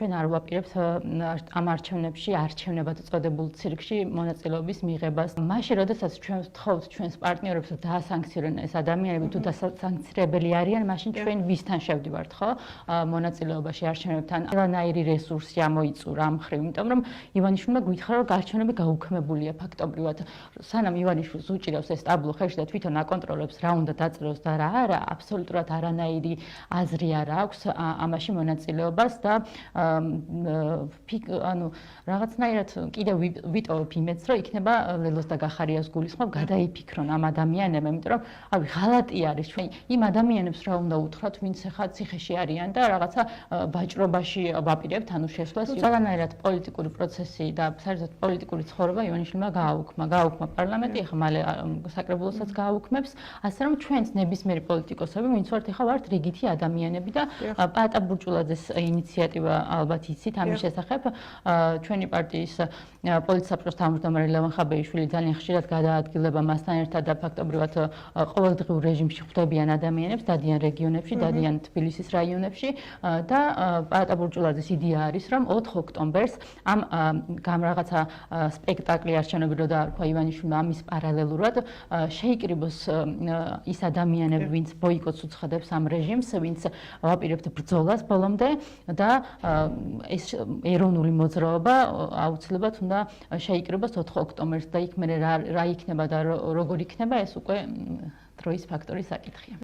ჩვენ არ ვაპირებთ ამ არჩევნებში არჩევნებად წოდებულ ცირკში მონაწილეობის მიღებას. მაშინ, როდესაც ჩვენ ვთხოვთ ჩვენს პარტნიორებს, რომ დაასანქციონեն ეს ადამიანები, თუ დასანქცირებელი არიან, მაშინ ჩვენ ვისთან შევდივართ, ხო? მონაწილეობაში არჩევნებთან. ყველანაირი რესურსი ამოიწურა ამ მხრივ, იმიტომ რომ ივანიშვილმა გვითხრა, რომ არჩევნები გაუქმებულია ფაქტობრივად. სანამ ივანიშვილს უჭირავს ეს ტაბლო ხელში და თვითონ აკონტროლებს რა უნდა დაწეროს და რა არა, აბსოლუტურად არანაირი აზრი არ აქვს ამაში მონაწილეობას და ანუ რაღაცნაირად კიდევ ვიტოვებ იმედს, რომ იქნება ლელოს და გახარიას გულისხმობ გადაიფიქრონ ამ ადამიანებმა, იმიტომ რომ ავი ღალატი არის ჩვენ იმ ადამიანებს რა უნდა უთხრათ, ვინც ახლა ციხეში არიან და რაღაცა ვაჭრობაში ვაპირებთ, ანუ შესვლას. ყველანაირად პოლიტიკური პროცესი და საერთოდ პოლიტიკური ცხოვრება ივანიშვილმა გააუქმა პარლამენტი, ახლა მალე საკრებულოსაც გააუქმებს, ასე რომ ჩვენც ნებისმიერი პოლიტიკოსები, ვინც ვართ, ახლა ვართ რიგითი ადამიანები და პაატა ბურჭულაძეს ინიციატივა ალბათ იცით ამის შესახებ. ჩვენი პარტიის პოლიტსაბჭოს თავმჯდომარე ლევან ხაბეიშვილი ძალიან ხშირად გადაადგილება მასთან ერთად და ფაქტობრივად ყოველდღიურ რეჟიმში ხვდებიან ადამიანებს, დადიან რეგიონებში, დადიან თბილისის რაიონებში და პაატა ბურჭულაძის იდეა არის, რომ 4 ოქტომბერს ამ რაღაცა სპექტაკლი არჩევნები რო დაარქვა ივანიშვილმა ამის პარალელურად შეიკრიბოს ის ადამიანები, ვინც ბოიკოტს უცხადებს ამ რეჟიმს, ვინც ვაპირებთ ბრძოლას ბოლომდე და ეს ეროვნული მოძრაობა აუცილებლად უნდა შეიკრიბოს 4 ოქტომბერს და იქ მე რა იქნება და როგორ იქნება ეს უკვე დროის ფაქტორის საკითხია.